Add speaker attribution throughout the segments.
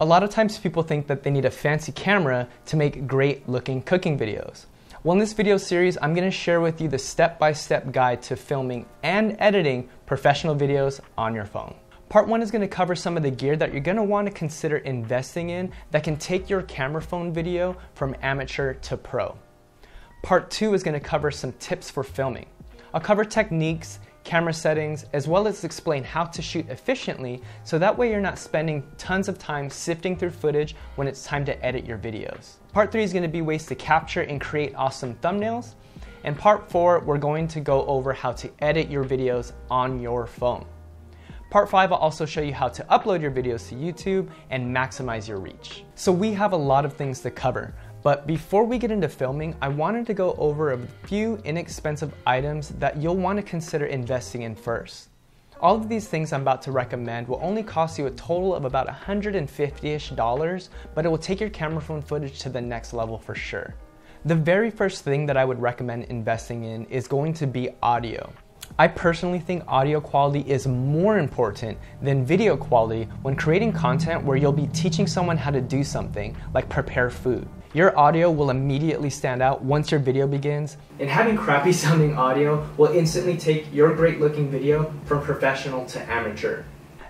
Speaker 1: A lot of times people think that they need a fancy camera to make great looking cooking videos. Well, in this video series, I'm going to share with you the step-by-step guide to filming and editing professional videos on your phone. Part 1 is going to cover some of the gear that you're going to want to consider investing in that can take your camera phone video from amateur to pro. Part 2 is going to cover some tips for filming. I'll cover techniques, camera settings, as well as explain how to shoot efficiently so that way you're not spending tons of time sifting through footage when it's time to edit your videos. Part 3 is going to be ways to capture and create awesome thumbnails. And part 4, we're going to go over how to edit your videos on your phone. Part 5 will also show you how to upload your videos to YouTube and maximize your reach. So we have a lot of things to cover, but before we get into filming, I wanted to go over a few inexpensive items that you'll want to consider investing in first. All of these things I'm about to recommend will only cost you a total of about $150-ish, but it will take your camera phone footage to the next level for sure. The very first thing that I would recommend investing in is going to be audio. I personally think audio quality is more important than video quality when creating content where you'll be teaching someone how to do something like prepare food. Your audio will immediately stand out once your video begins, and having crappy sounding audio will instantly take your great looking video from professional to amateur.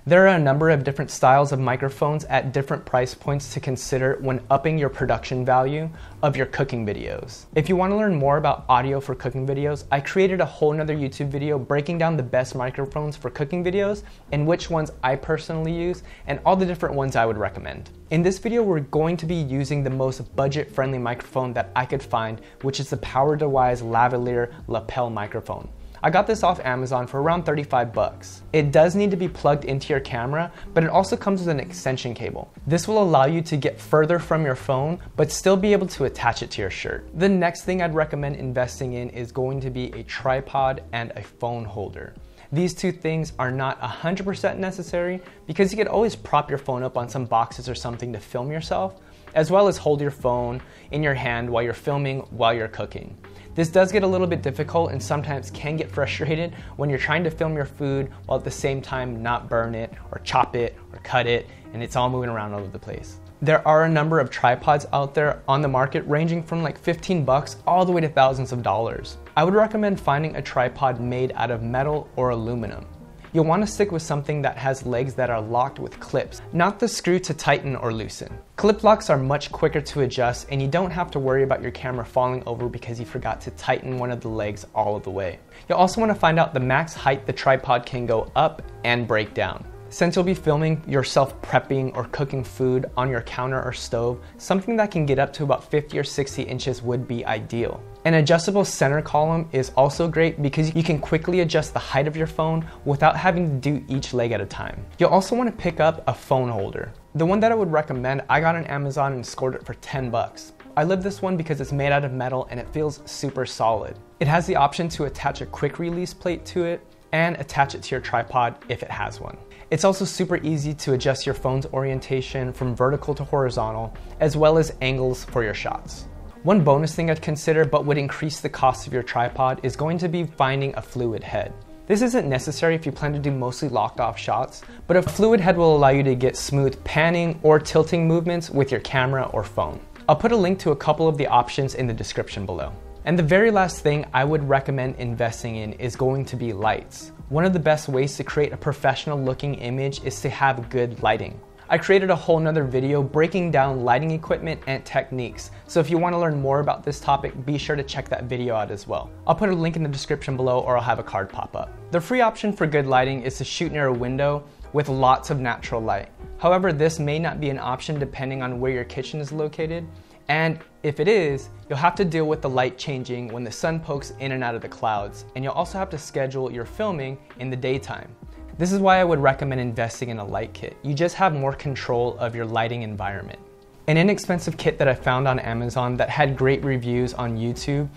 Speaker 1: There are a number of different styles of microphones at different price points to consider when upping your production value of your cooking videos. If you want to learn more about audio for cooking videos, I created a whole nother YouTube video breaking down the best microphones for cooking videos and which ones I personally use and all the different ones I would recommend. In this video, we're going to be using the most budget-friendly microphone that I could find, which is the PowerDeWise lavalier lapel microphone. I got this off Amazon for around 35 bucks. It does need to be plugged into your camera, but it also comes with an extension cable. This will allow you to get further from your phone, but still be able to attach it to your shirt. The next thing I'd recommend investing in is going to be a tripod and a phone holder. These two things are not 100% necessary because you could always prop your phone up on some boxes or something to film yourself, as well as hold your phone in your hand while you're filming while you're cooking. This does get a little bit difficult and sometimes can get frustrated when you're trying to film your food while at the same time not burn it or chop it or cut it and it's all moving around all over the place. There are a number of tripods out there on the market ranging from like 15 bucks all the way to thousands of dollars. I would recommend finding a tripod made out of metal or aluminum. You'll want to stick with something that has legs that are locked with clips, not the screw to tighten or loosen. Clip locks are much quicker to adjust and you don't have to worry about your camera falling over because you forgot to tighten one of the legs all of the way. You'll also want to find out the max height the tripod can go up and break down. Since you'll be filming yourself prepping or cooking food on your counter or stove, something that can get up to about 50 or 60 inches would be ideal. An adjustable center column is also great because you can quickly adjust the height of your phone without having to do each leg at a time. You'll also want to pick up a phone holder. The one that I would recommend, I got on Amazon and scored it for 10 bucks. I love this one because it's made out of metal and it feels super solid. It has the option to attach a quick release plate to it and attach it to your tripod if it has one. It's also super easy to adjust your phone's orientation from vertical to horizontal, as well as angles for your shots. One bonus thing I'd consider but would increase the cost of your tripod is going to be finding a fluid head. This isn't necessary if you plan to do mostly locked off shots, but a fluid head will allow you to get smooth panning or tilting movements with your camera or phone. I'll put a link to a couple of the options in the description below. And the very last thing I would recommend investing in is going to be lights. One of the best ways to create a professional looking image is to have good lighting. I created a whole nother video breaking down lighting equipment and techniques, so if you want to learn more about this topic, be sure to check that video out as well. I'll put a link in the description below or I'll have a card pop up. The free option for good lighting is to shoot near a window with lots of natural light. However, this may not be an option depending on where your kitchen is located, and if it is, you'll have to deal with the light changing when the sun pokes in and out of the clouds, and you'll also have to schedule your filming in the daytime. This is why I would recommend investing in a light kit. You just have more control of your lighting environment. An inexpensive kit that I found on Amazon that had great reviews on YouTube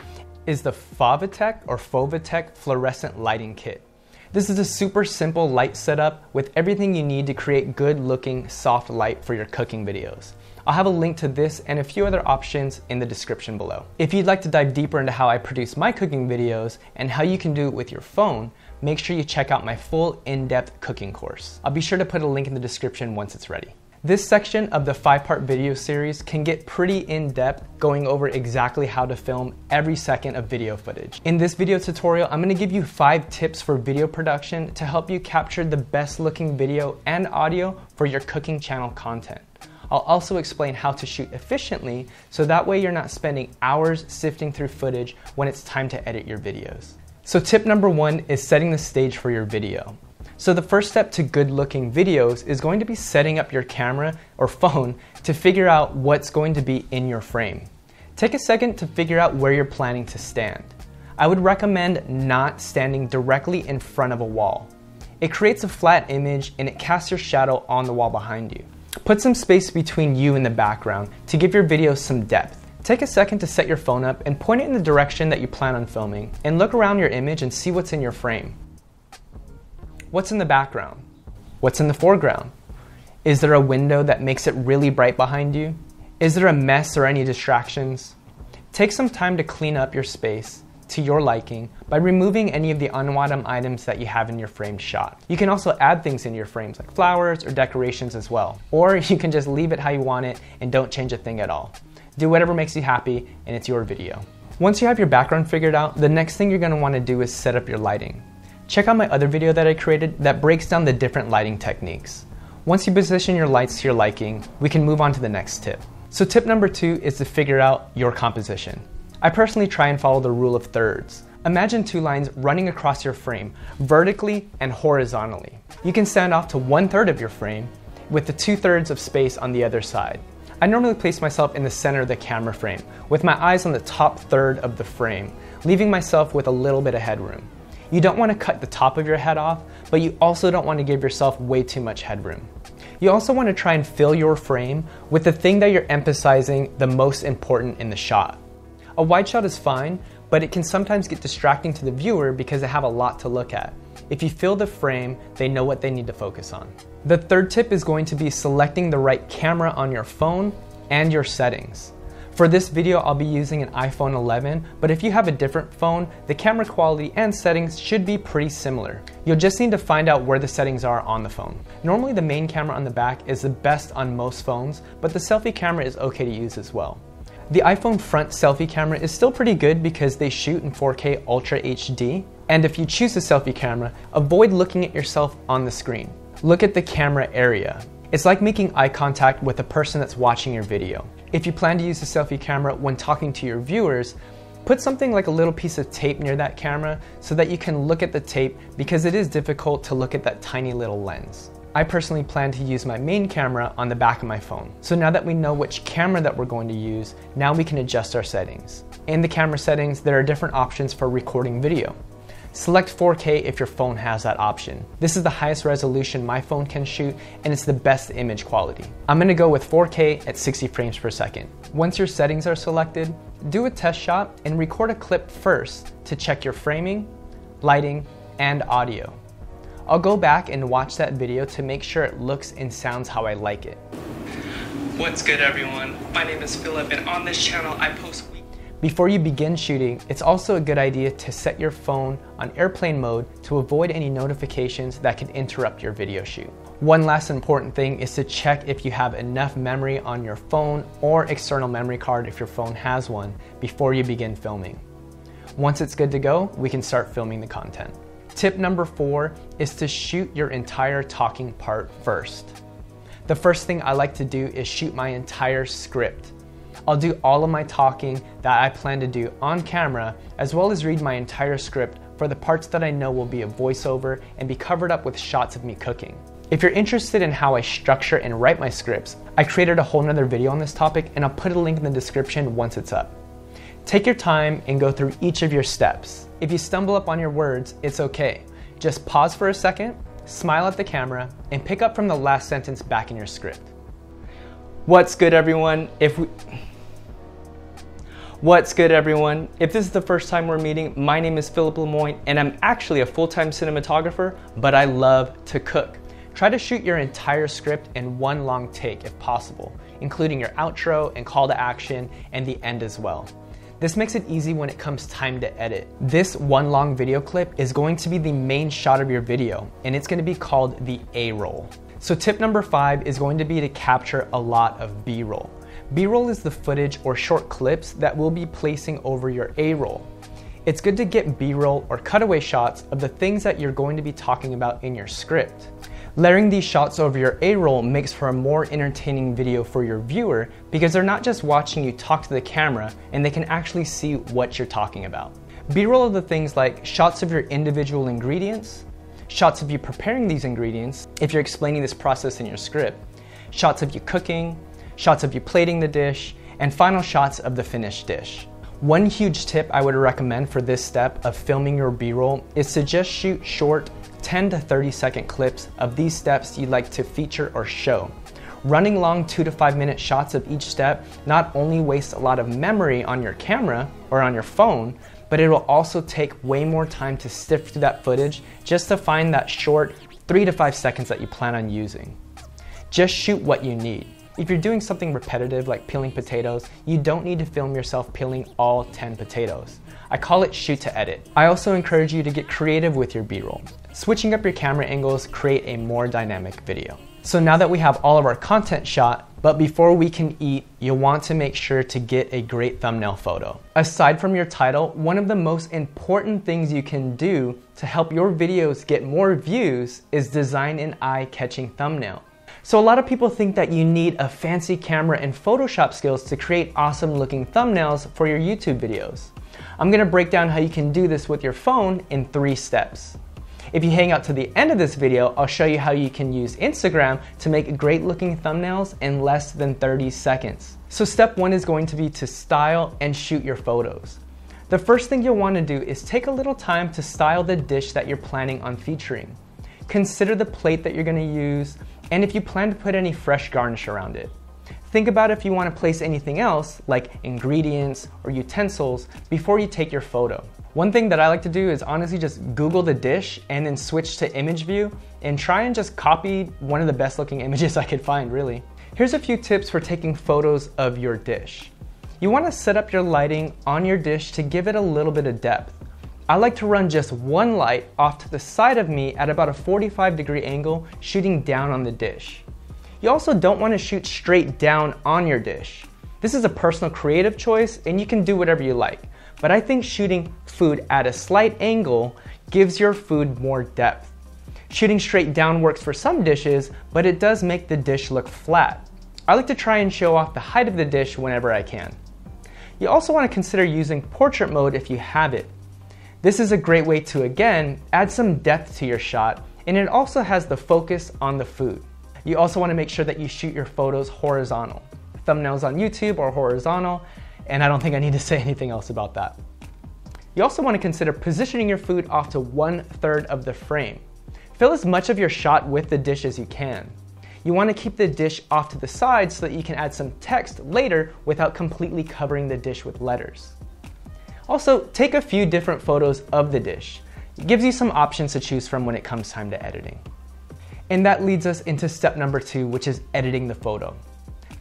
Speaker 1: is the Fovitec fluorescent lighting kit. This is a super simple light setup with everything you need to create good looking soft light for your cooking videos. I'll have a link to this and a few other options in the description below. If you'd like to dive deeper into how I produce my cooking videos and how you can do it with your phone, make sure you check out my full in-depth cooking course. I'll be sure to put a link in the description once it's ready. This section of the 5-part video series can get pretty in-depth, going over exactly how to film every second of video footage. In this video tutorial, I'm going to give you 5 tips for video production to help you capture the best looking video and audio for your cooking channel content. I'll also explain how to shoot efficiently, so that way you're not spending hours sifting through footage when it's time to edit your videos. So tip number 1 is setting the stage for your video. So the first step to good looking videos is going to be setting up your camera or phone to figure out what's going to be in your frame. Take a second to figure out where you're planning to stand. I would recommend not standing directly in front of a wall. It creates a flat image and it casts your shadow on the wall behind you. Put some space between you and the background to give your video some depth. Take a second to set your phone up and point it in the direction that you plan on filming, and look around your image and see what's in your frame. What's in the background? What's in the foreground? Is there a window that makes it really bright behind you? Is there a mess or any distractions? Take some time to clean up your space to your liking by removing any of the unwanted items that you have in your framed shot. You can also add things in your frames like flowers or decorations as well. Or you can just leave it how you want it and don't change a thing at all. Do whatever makes you happy and it's your video. Once you have your background figured out, the next thing you're going to want to do is set up your lighting. Check out my other video that I created that breaks down the different lighting techniques. Once you position your lights to your liking, we can move on to the next tip. So tip number 2 is to figure out your composition. I personally try and follow the rule of thirds. Imagine 2 lines running across your frame, vertically and horizontally. You can stand off to 1/3 of your frame with the 2/3 of space on the other side. I normally place myself in the center of the camera frame, with my eyes on the top third of the frame, leaving myself with a little bit of headroom. You don't want to cut the top of your head off, but you also don't want to give yourself way too much headroom. You also want to try and fill your frame with the thing that you're emphasizing the most important in the shot. A wide shot is fine, but it can sometimes get distracting to the viewer because they have a lot to look at. If you fill the frame, they know what they need to focus on. The third tip is going to be selecting the right camera on your phone and your settings. For this video, I'll be using an iPhone 11, but if you have a different phone, the camera quality and settings should be pretty similar. You'll just need to find out where the settings are on the phone. Normally the main camera on the back is the best on most phones, but the selfie camera is okay to use as well. The iPhone front selfie camera is still pretty good because they shoot in 4K Ultra HD, and if you choose the selfie camera, avoid looking at yourself on the screen. Look at the camera area. It's like making eye contact with the person that's watching your video. If you plan to use the selfie camera when talking to your viewers, put something like a little piece of tape near that camera so that you can look at the tape, because it is difficult to look at that tiny little lens. I personally plan to use my main camera on the back of my phone. So now that we know which camera that we're going to use, now we can adjust our settings. In the camera settings, there are different options for recording video. Select 4K if your phone has that option. This is the highest resolution my phone can shoot, and it's the best image quality. I'm gonna go with 4K at 60 frames per second. Once your settings are selected, do a test shot and record a clip first to check your framing, lighting, and audio. I'll go back and watch that video to make sure it looks and sounds how I like it. What's good, everyone? My name is Philip, and on this channel I post weekly. Before you begin shooting, it's also a good idea to set your phone on airplane mode to avoid any notifications that could interrupt your video shoot. One last important thing is to check if you have enough memory on your phone or external memory card if your phone has one before you begin filming. Once it's good to go, we can start filming the content. Tip number 4 is to shoot your entire talking part first. The first thing I like to do is shoot my entire script. I'll do all of my talking that I plan to do on camera, as well as read my entire script for the parts that I know will be a voiceover and be covered up with shots of me cooking. If you're interested in how I structure and write my scripts, I created a whole nother video on this topic, and I'll put a link in the description once it's up. Take your time and go through each of your steps. If you stumble up on your words, it's okay. Just pause for a second, smile at the camera, and pick up from the last sentence back in your script. What's good, everyone? What's good, everyone? If this is the first time we're meeting, my name is Philip Lemoine, and I'm actually a full-time cinematographer, but I love to cook. Try to shoot your entire script in one long take if possible, including your outro and call to action and the end as well. This makes it easy when it comes time to edit. This one long video clip is going to be the main shot of your video, and it's going to be called the A-roll. So tip number 5 is going to be to capture a lot of B-roll. B-roll is the footage or short clips that we'll be placing over your A-roll. It's good to get B-roll or cutaway shots of the things that you're going to be talking about in your script. Layering these shots over your A-roll makes for a more entertaining video for your viewer because they're not just watching you talk to the camera and they can actually see what you're talking about. B-roll are the things like shots of your individual ingredients, shots of you preparing these ingredients if you're explaining this process in your script, shots of you cooking, shots of you plating the dish, and final shots of the finished dish. One huge tip I would recommend for this step of filming your B-roll is to just shoot short 10 to 30 second clips of these steps you'd like to feature or show. Running long 2 to 5 minute shots of each step not only wastes a lot of memory on your camera or on your phone, but it will also take way more time to sift through that footage just to find that short 3 to 5 seconds that you plan on using. Just shoot what you need. If you're doing something repetitive like peeling potatoes, you don't need to film yourself peeling all 10 potatoes. I call it shoot to edit. I also encourage you to get creative with your B-roll. Switching up your camera angles create a more dynamic video. So now that we have all of our content shot, but before we can eat, you'll want to make sure to get a great thumbnail photo. Aside from your title, one of the most important things you can do to help your videos get more views is design an eye-catching thumbnail. So a lot of people think that you need a fancy camera and Photoshop skills to create awesome looking thumbnails for your YouTube videos. I'm gonna break down how you can do this with your phone in 3 steps. If you hang out to the end of this video, I'll show you how you can use Instagram to make great looking thumbnails in less than 30 seconds. So step 1 is going to be to style and shoot your photos. The first thing you'll want to do is take a little time to style the dish that you're planning on featuring. Consider the plate that you're going to use, and if you plan to put any fresh garnish around it. Think about if you want to place anything else, like ingredients or utensils, before you take your photo. One thing that I like to do is honestly just Google the dish and then switch to image view and try and just copy one of the best looking images I could find, really. Here's a few tips for taking photos of your dish. You want to set up your lighting on your dish to give it a little bit of depth. I like to run just one light off to the side of me at about a 45-degree angle, shooting down on the dish. You also don't want to shoot straight down on your dish. This is a personal creative choice and you can do whatever you like, but I think shooting food at a slight angle gives your food more depth. Shooting straight down works for some dishes, but it does make the dish look flat. I like to try and show off the height of the dish whenever I can. You also want to consider using portrait mode if you have it. This is a great way to, again, add some depth to your shot, and it also has the focus on the food. You also want to make sure that you shoot your photos horizontal. Thumbnails on YouTube are horizontal, and I don't think I need to say anything else about that. You also want to consider positioning your food off to 1/3 of the frame. Fill as much of your shot with the dish as you can. You want to keep the dish off to the side so that you can add some text later without completely covering the dish with letters. Also, take a few different photos of the dish. It gives you some options to choose from when it comes time to editing. And that leads us into step number 2, which is editing the photo.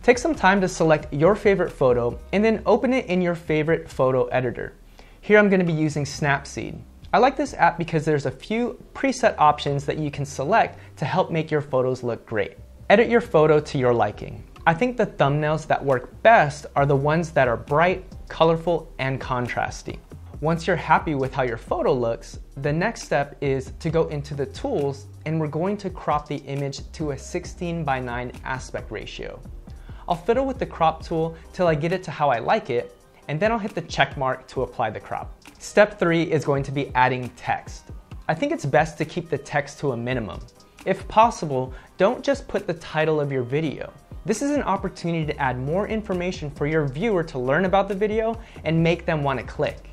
Speaker 1: Take some time to select your favorite photo and then open it in your favorite photo editor. Here I'm going to be using Snapseed. I like this app because there's a few preset options that you can select to help make your photos look great. Edit your photo to your liking. I think the thumbnails that work best are the ones that are bright, colorful, and contrasty. Once you're happy with how your photo looks, the next step is to go into the tools and we're going to crop the image to a 16:9 aspect ratio. I'll fiddle with the crop tool till I get it to how I like it, and then I'll hit the check mark to apply the crop. Step 3 is going to be adding text. I think it's best to keep the text to a minimum. If possible, don't just put the title of your video. This is an opportunity to add more information for your viewer to learn about the video and make them want to click.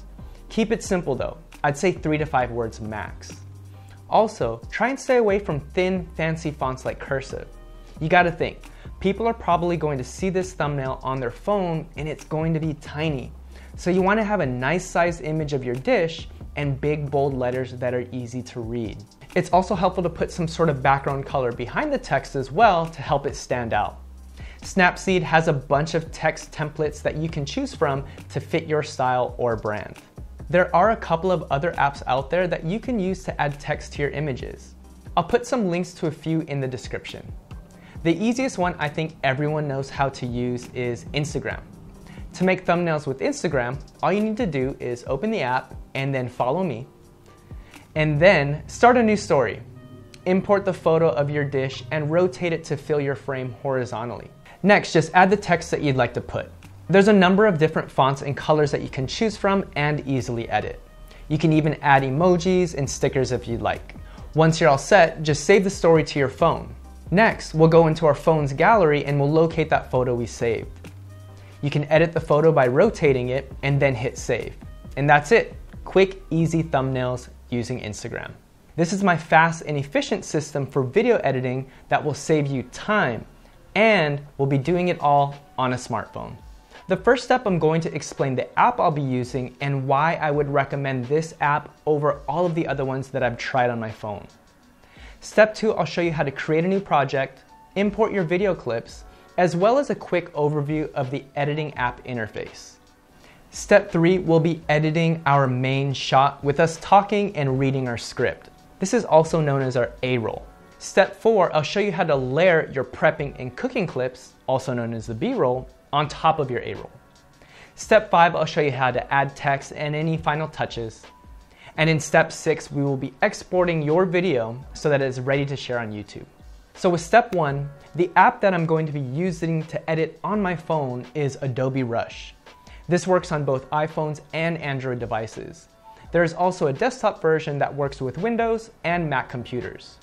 Speaker 1: Keep it simple though. I'd say 3 to 5 words max. Also, try and stay away from thin, fancy fonts like cursive. You gotta think, people are probably going to see this thumbnail on their phone and it's going to be tiny. So you want to have a nice sized image of your dish and big bold letters that are easy to read. It's also helpful to put some sort of background color behind the text as well to help it stand out. Snapseed has a bunch of text templates that you can choose from to fit your style or brand. There are a couple of other apps out there that you can use to add text to your images. I'll put some links to a few in the description. The easiest one I think everyone knows how to use is Instagram. To make thumbnails with Instagram, all you need to do is open the app and then follow me. And then start a new story. Import the photo of your dish and rotate it to fill your frame horizontally. Next, just add the text that you'd like to put. There's a number of different fonts and colors that you can choose from and easily edit. You can even add emojis and stickers if you'd like. Once you're all set, just save the story to your phone. Next, we'll go into our phone's gallery and we'll locate that photo we saved. You can edit the photo by rotating it and then hit save. And that's it. Quick, easy thumbnails using Instagram. This is my fast and efficient system for video editing that will save you time, and we'll be doing it all on a smartphone. The first step, I'm going to explain the app I'll be using and why I would recommend this app over all of the other ones that I've tried on my phone. Step 2, I'll show you how to create a new project, import your video clips, as well as a quick overview of the editing app interface. Step 3, we'll be editing our main shot with us talking and reading our script. This is also known as our A-roll. Step 4, I'll show you how to layer your prepping and cooking clips, also known as the B-roll, on top of your A-roll. Step 5, I'll show you how to add text and any final touches. And in step 6, we will be exporting your video so that it is ready to share on YouTube. So with step 1, the app that I'm going to be using to edit on my phone is Adobe Rush. This works on both iPhones and Android devices. There is also a desktop version that works with Windows and Mac computers.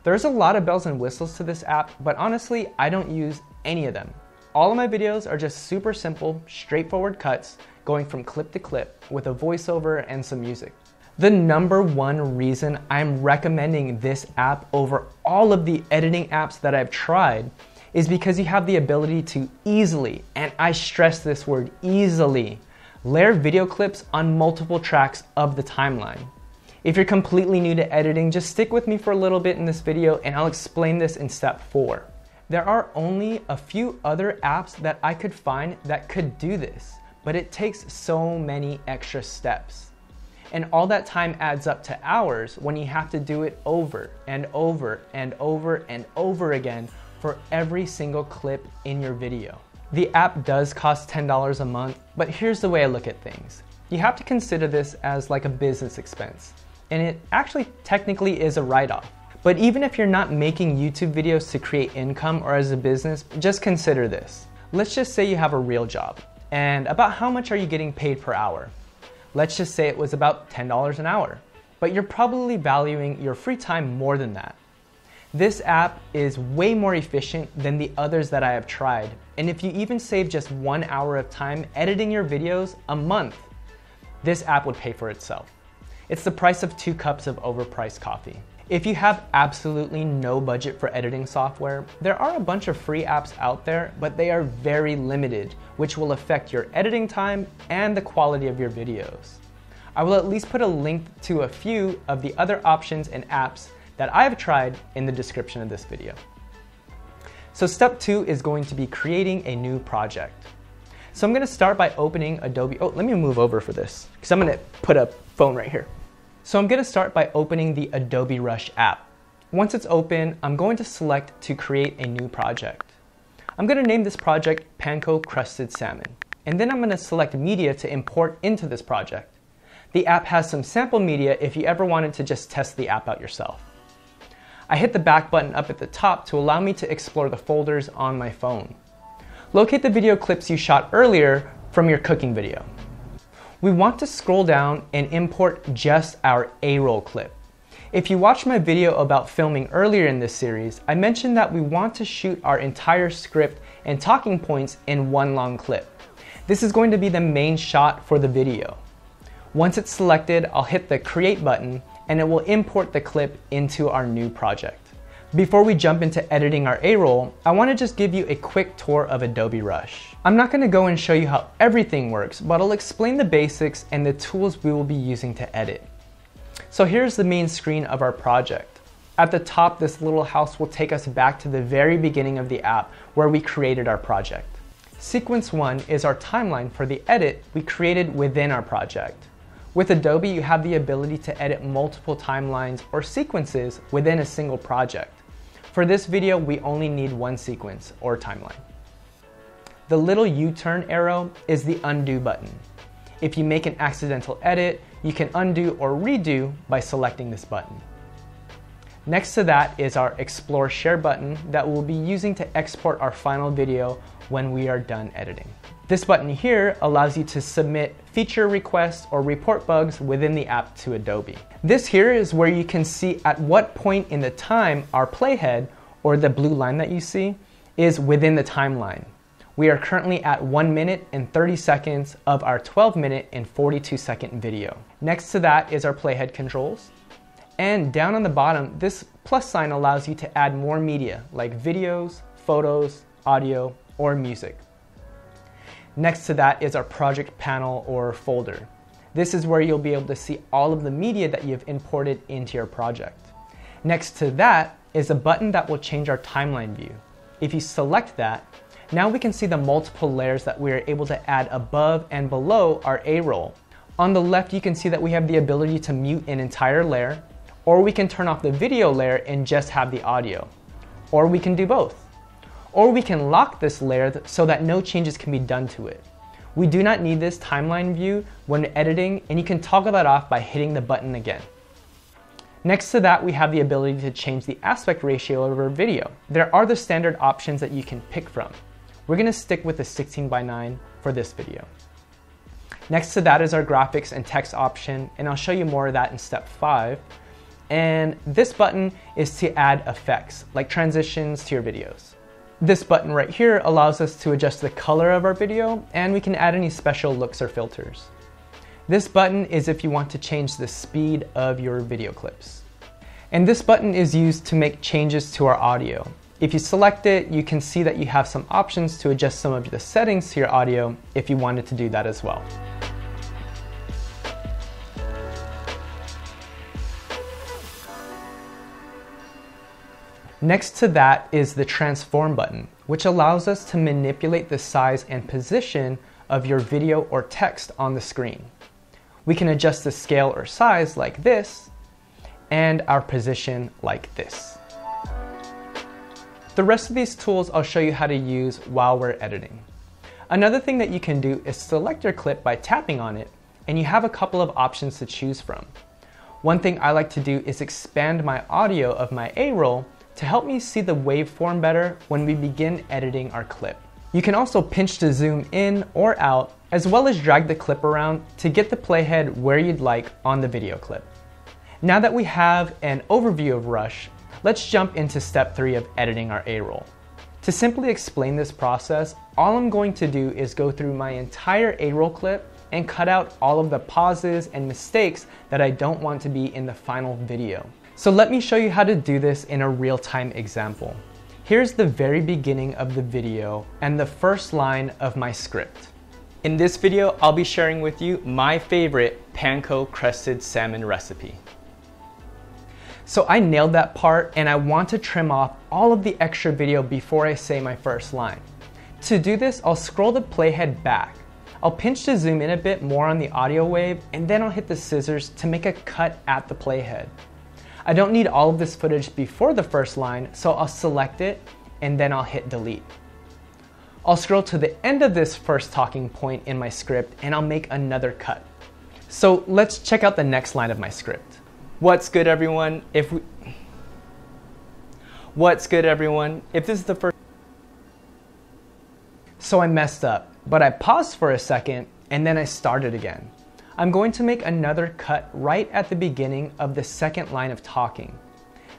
Speaker 1: There's a lot of bells and whistles to this app, but honestly, I don't use any of them. All of my videos are just super simple, straightforward cuts going from clip to clip with a voiceover and some music. The number one reason I'm recommending this app over all of the editing apps that I've tried is because you have the ability to easily, and I stress this word, easily, layer video clips on multiple tracks of the timeline. If you're completely new to editing, just stick with me for a little bit in this video and I'll explain this in step 4. There are only a few other apps that I could find that could do this, but it takes so many extra steps. And all that time adds up to hours when you have to do it over and over and over and over again for every single clip in your video. The app does cost $10 a month, but here's the way I look at things. You have to consider this as like a business expense, and it actually technically is a write-off. But even if you're not making YouTube videos to create income or as a business, just consider this. Let's just say you have a real job, and about how much are you getting paid per hour? Let's just say it was about $10 an hour, but you're probably valuing your free time more than that. This app is way more efficient than the others that I have tried, and if you even save just 1 hour of time editing your videos a month, this app would pay for itself. It's the price of 2 cups of overpriced coffee. If you have absolutely no budget for editing software, there are a bunch of free apps out there, but they are very limited, which will affect your editing time and the quality of your videos. I will at least put a link to a few of the other options and apps that I have tried in the description of this video. So step 2 is going to be creating a new project. So I'm gonna start by opening Adobe. Oh, let me move over for this, because I'm gonna put a phone right here. So I'm gonna start by opening the Adobe Rush app. Once it's open, I'm going to select to create a new project. I'm gonna name this project Panko Crusted Salmon, and then I'm gonna select media to import into this project. The app has some sample media if you ever wanted to just test the app out yourself. I hit the back button up at the top to allow me to explore the folders on my phone. Locate the video clips you shot earlier from your cooking video. We want to scroll down and import just our A-roll clip. If you watched my video about filming earlier in this series, I mentioned that we want to shoot our entire script and talking points in one long clip. This is going to be the main shot for the video. Once it's selected, I'll hit the Create button and it will import the clip into our new project. Before we jump into editing our A-roll, I want to just give you a quick tour of Adobe Rush. I'm not going to go and show you how everything works, but I'll explain the basics and the tools we will be using to edit. So here's the main screen of our project. At the top, this little house will take us back to the very beginning of the app where we created our project. Sequence 1 is our timeline for the edit we created within our project. With Adobe, you have the ability to edit multiple timelines or sequences within a single project. For this video, we only need one sequence or timeline. The little U-turn arrow is the undo button. If you make an accidental edit, you can undo or redo by selecting this button. Next to that is our Explore Share button that we'll be using to export our final video when we are done editing. This button here allows you to submit feature requests or report bugs within the app to Adobe. This here is where you can see at what point in the time our playhead, or the blue line that you see, is within the timeline. We are currently at 1 minute and 30 seconds of our 12-minute and 42-second video. Next to that is our playhead controls. And down on the bottom, this plus sign allows you to add more media like videos, photos, audio, or music. Next to that is our project panel or folder. This is where you'll be able to see all of the media that you've imported into your project. Next to that is a button that will change our timeline view. If you select that, now we can see the multiple layers that we are able to add above and below our A-roll. On the left, you can see that we have the ability to mute an entire layer, or we can turn off the video layer and just have the audio. Or we can do both. Or we can lock this layer so that no changes can be done to it. We do not need this timeline view when editing, and you can toggle that off by hitting the button again. Next to that, we have the ability to change the aspect ratio of our video. There are the standard options that you can pick from. We're going to stick with the 16:9 for this video. Next to that is our graphics and text option, and I'll show you more of that in step 5. And this button is to add effects, like transitions to your videos. This button right here allows us to adjust the color of our video, and we can add any special looks or filters. This button is if you want to change the speed of your video clips. And this button is used to make changes to our audio. If you select it, you can see that you have some options to adjust some of the settings to your audio if you wanted to do that as well. Next to that is the transform button, which allows us to manipulate the size and position of your video or text on the screen. We can adjust the scale or size like this, and our position like this. The rest of these tools I'll show you how to use while we're editing. Another thing that you can do is select your clip by tapping on it, and you have a couple of options to choose from. One thing I like to do is expand my audio of my A-roll to help me see the waveform better when we begin editing our clip. You can also pinch to zoom in or out, as well as drag the clip around to get the playhead where you'd like on the video clip. Now that we have an overview of Rush, let's jump into step 3 of editing our A-roll. To simply explain this process, all I'm going to do is go through my entire A-roll clip and cut out all of the pauses and mistakes that I don't want to be in the final video. So let me show you how to do this in a real-time example. Here's the very beginning of the video and the first line of my script. In this video, I'll be sharing with you my favorite panko crested salmon recipe. So I nailed that part, and I want to trim off all of the extra video before I say my first line. To do this, I'll scroll the playhead back. I'll pinch to zoom in a bit more on the audio wave, and then I'll hit the scissors to make a cut at the playhead. I don't need all of this footage before the first line, so I'll select it and then I'll hit delete. I'll scroll to the end of this first talking point in my script and I'll make another cut. So let's check out the next line of my script. What's good, everyone? If this is the first... So I messed up, but I paused for a second and then I started again. I'm going to make another cut right at the beginning of the second line of talking.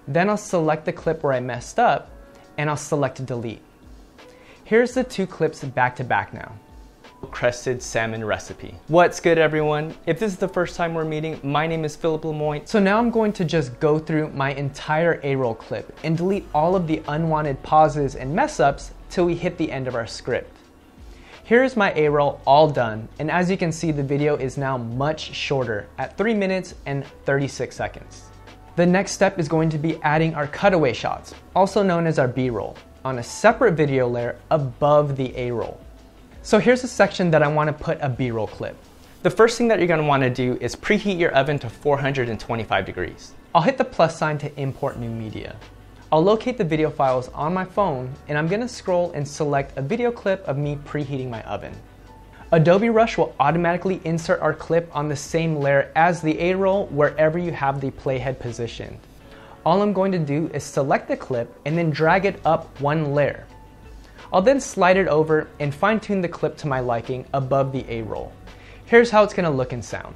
Speaker 1: Then I'll select the clip where I messed up and I'll select delete. Here's the two clips back to back now. Crested salmon recipe. What's good, everyone? If this is the first time we're meeting, my name is Lemoine. So now I'm going to just go through my entire A-roll clip and delete all of the unwanted pauses and mess ups till we hit the end of our script. Here's my A-roll all done, and as you can see, the video is now much shorter at 3 minutes and 36 seconds. The next step is going to be adding our cutaway shots, also known as our B-roll, on a separate video layer above the A-roll. So here's a section that I want to put a B-roll clip. The first thing that you're going to want to do is preheat your oven to 425 degrees. I'll hit the plus sign to import new media. I'll locate the video files on my phone, and I'm going to scroll and select a video clip of me preheating my oven. Adobe Rush will automatically insert our clip on the same layer as the A-roll wherever you have the playhead positioned. All I'm going to do is select the clip and then drag it up one layer. I'll then slide it over and fine-tune the clip to my liking above the A-roll. Here's how it's going to look and sound.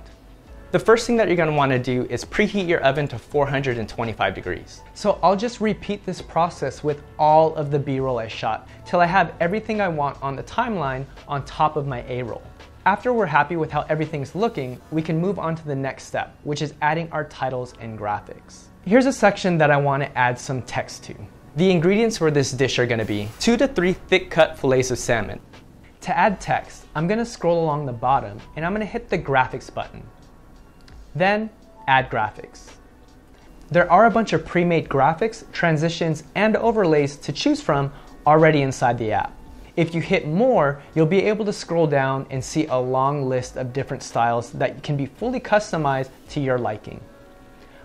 Speaker 1: The first thing that you're going to want to do is preheat your oven to 425 degrees. So I'll just repeat this process with all of the B-roll I shot till I have everything I want on the timeline on top of my A-roll. After we're happy with how everything's looking, we can move on to the next step, which is adding our titles and graphics. Here's a section that I want to add some text to. The ingredients for this dish are going to be 2 to 3 thick cut fillets of salmon. To add text, I'm going to scroll along the bottom and I'm going to hit the graphics button. Then, add graphics. There are a bunch of pre-made graphics, transitions, and overlays to choose from already inside the app. If you hit more, you'll be able to scroll down and see a long list of different styles that can be fully customized to your liking.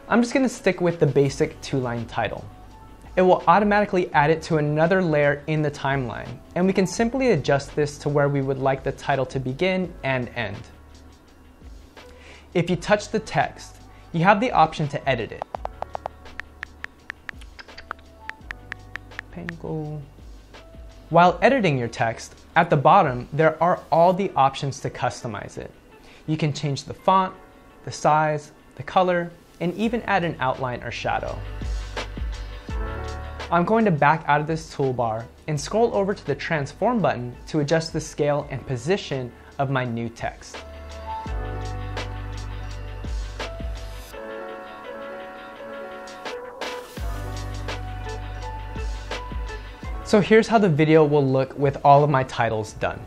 Speaker 1: I'm just going to stick with the basic 2-line title. It will automatically add it to another layer in the timeline, and we can simply adjust this to where we would like the title to begin and end. If you touch the text, you have the option to edit it. While editing your text, at the bottom, there are all the options to customize it. You can change the font, the size, the color, and even add an outline or shadow. I'm going to back out of this toolbar and scroll over to the transform button to adjust the scale and position of my new text. So here's how the video will look with all of my titles done.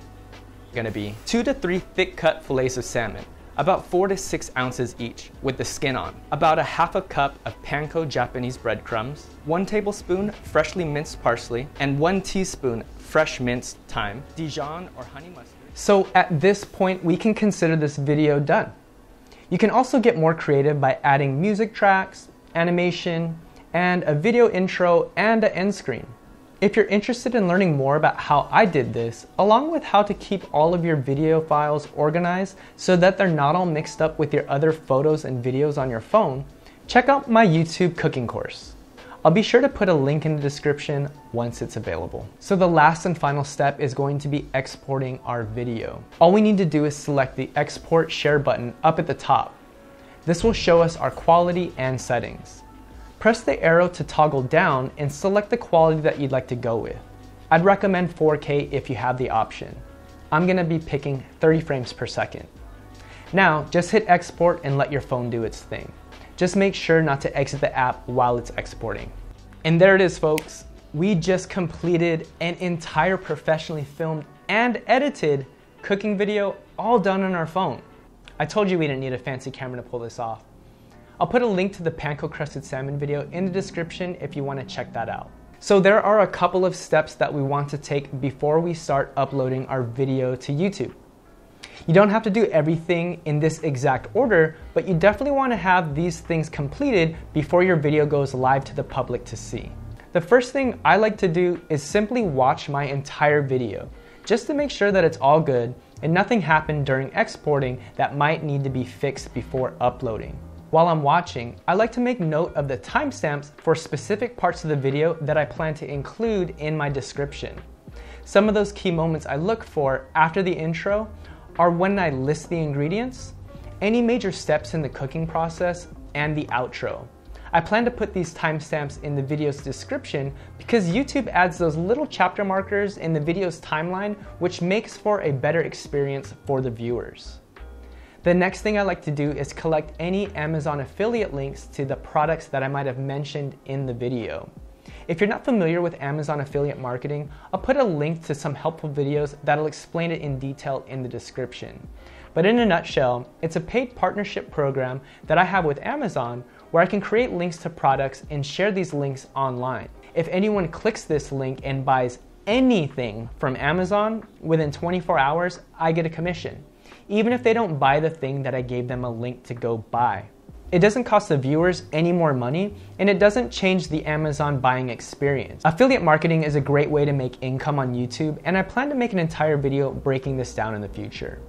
Speaker 1: Going to be 2 to 3 thick cut fillets of salmon, about 4 to 6 ounces each with the skin on, about a half a cup of panko Japanese breadcrumbs, 1 tablespoon freshly minced parsley, and 1 teaspoon fresh minced thyme, Dijon or honey mustard. So at this point, we can consider this video done. You can also get more creative by adding music tracks, animation, and a video intro and an end screen. If you're interested in learning more about how I did this, along with how to keep all of your video files organized so that they're not all mixed up with your other photos and videos on your phone, check out my YouTube cooking course. I'll be sure to put a link in the description once it's available. So the last and final step is going to be exporting our video. All we need to do is select the Export Share button up at the top. This will show us our quality and settings. Press the arrow to toggle down and select the quality that you'd like to go with. I'd recommend 4K if you have the option. I'm going to be picking 30 frames per second. Now, just hit export and let your phone do its thing. Just make sure not to exit the app while it's exporting. And there it is, folks. We just completed an entire professionally filmed and edited cooking video all done on our phone. I told you we didn't need a fancy camera to pull this off. I'll put a link to the panko crusted salmon video in the description if you want to check that out. So there are a couple of steps that we want to take before we start uploading our video to YouTube. You don't have to do everything in this exact order, but you definitely want to have these things completed before your video goes live to the public to see. The first thing I like to do is simply watch my entire video, just to make sure that it's all good and nothing happened during exporting that might need to be fixed before uploading. While I'm watching, I like to make note of the timestamps for specific parts of the video that I plan to include in my description. Some of those key moments I look for after the intro are when I list the ingredients, any major steps in the cooking process, and the outro. I plan to put these timestamps in the video's description because YouTube adds those little chapter markers in the video's timeline, which makes for a better experience for the viewers. The next thing I like to do is collect any Amazon affiliate links to the products that I might have mentioned in the video. If you're not familiar with Amazon affiliate marketing, I'll put a link to some helpful videos that'll explain it in detail in the description. But in a nutshell, it's a paid partnership program that I have with Amazon where I can create links to products and share these links online. If anyone clicks this link and buys anything from Amazon, within 24 hours, I get a commission. even if they don't buy the thing that I gave them a link to go buy. It doesn't cost the viewers any more money, and it doesn't change the Amazon buying experience. Affiliate marketing is a great way to make income on YouTube, and I plan to make an entire video breaking this down in the future.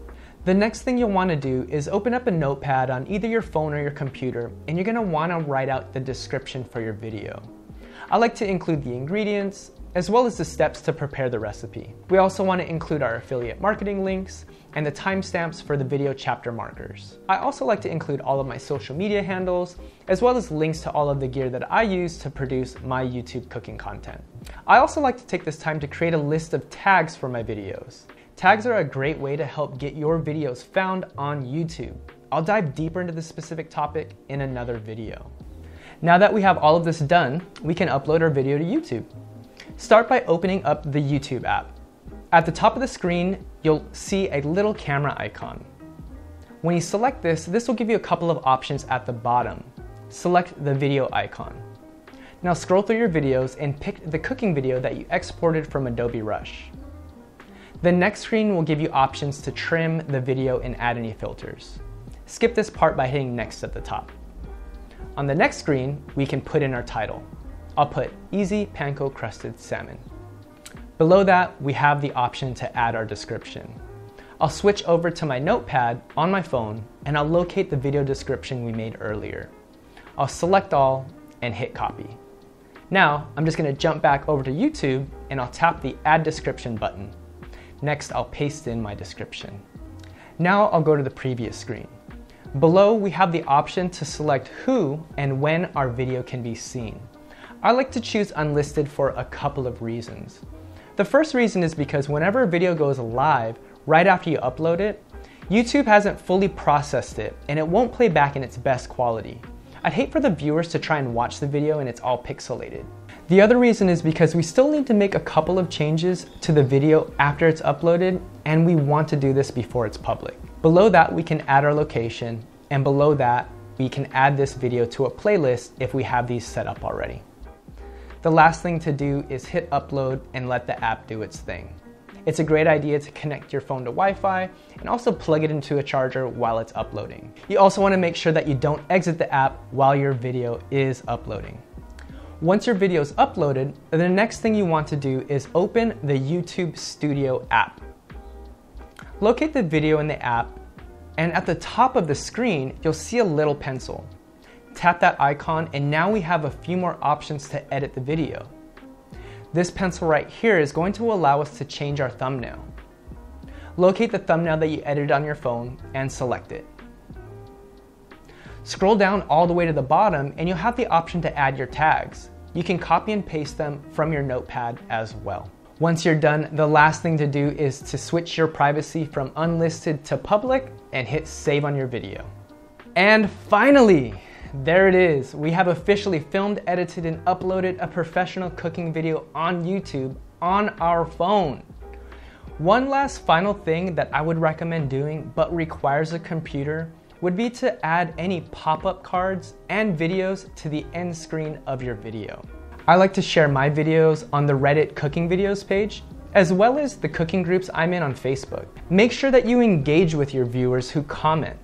Speaker 1: The next thing you'll want to do is open up a notepad on either your phone or your computer, and you're going to want to write out the description for your video. I like to include the ingredients, as well as the steps to prepare the recipe. We also want to include our affiliate marketing links and the timestamps for the video chapter markers. I also like to include all of my social media handles, as well as links to all of the gear that I use to produce my YouTube cooking content. I also like to take this time to create a list of tags for my videos. Tags are a great way to help get your videos found on YouTube. I'll dive deeper into this specific topic in another video. Now that we have all of this done, we can upload our video to YouTube. Start by opening up the YouTube app. At the top of the screen, you'll see a little camera icon. When you select this, this will give you a couple of options at the bottom. Select the video icon. Now scroll through your videos and pick the cooking video that you exported from Adobe Rush. The next screen will give you options to trim the video and add any filters. Skip this part by hitting next at the top. On the next screen, we can put in our title. I'll put Easy Panko Crusted Salmon. Below that, we have the option to add our description. I'll switch over to my notepad on my phone and I'll locate the video description we made earlier. I'll select all and hit copy. Now, I'm just gonna jump back over to YouTube and I'll tap the Add Description button. Next, I'll paste in my description. Now I'll go to the previous screen. Below, we have the option to select who and when our video can be seen. I like to choose unlisted for a couple of reasons. The first reason is because whenever a video goes live, right after you upload it, YouTube hasn't fully processed it and it won't play back in its best quality. I'd hate for the viewers to try and watch the video and it's all pixelated. The other reason is because we still need to make a couple of changes to the video after it's uploaded, and we want to do this before it's public. Below that, we can add our location, and below that, we can add this video to a playlist if we have these set up already. The last thing to do is hit upload and let the app do its thing. It's a great idea to connect your phone to Wi-Fi and also plug it into a charger while it's uploading. You also want to make sure that you don't exit the app while your video is uploading. Once your video is uploaded, the next thing you want to do is open the YouTube Studio app. Locate the video in the app, and at the top of the screen, you'll see a little pencil. Tap that icon, and now we have a few more options to edit the video. This pencil right here is going to allow us to change our thumbnail. Locate the thumbnail that you edited on your phone and select it. Scroll down all the way to the bottom and you'll have the option to add your tags. You can copy and paste them from your notepad as well. Once you're done, the last thing to do is to switch your privacy from unlisted to public and hit save on your video. And finally, there it is. We have officially filmed, edited, and uploaded a professional cooking video on YouTube on our phone. One last final thing that I would recommend doing, but requires a computer, would be to add any pop-up cards and videos to the end screen of your video. I like to share my videos on the Reddit cooking videos page, as well as the cooking groups I'm in on Facebook. Make sure that you engage with your viewers who comment.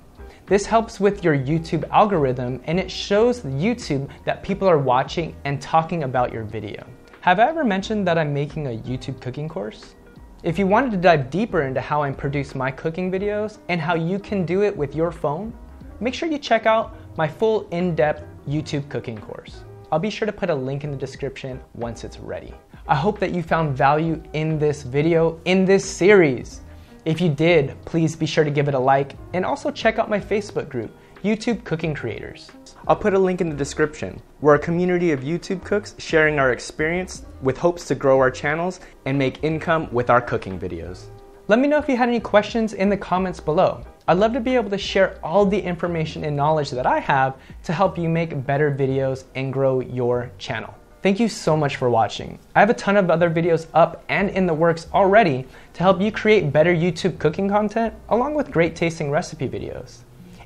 Speaker 1: This helps with your YouTube algorithm and it shows YouTube that people are watching and talking about your video. Have I ever mentioned that I'm making a YouTube cooking course? If you wanted to dive deeper into how I produce my cooking videos and how you can do it with your phone, make sure you check out my full in-depth YouTube cooking course. I'll be sure to put a link in the description once it's ready. I hope that you found value in this video, in this series. If you did, please be sure to give it a like and also check out my Facebook group, YouTube Cooking Creators. I'll put a link in the description. We're a community of YouTube cooks sharing our experience with hopes to grow our channels and make income with our cooking videos. Let me know if you had any questions in the comments below. I'd love to be able to share all the information and knowledge that I have to help you make better videos and grow your channel. Thank you so much for watching. I have a ton of other videos up and in the works already to help you create better YouTube cooking content along with great tasting recipe videos.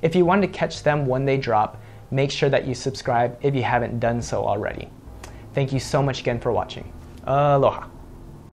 Speaker 1: If you want to catch them when they drop, make sure that you subscribe if you haven't done so already. Thank you so much again for watching. Aloha.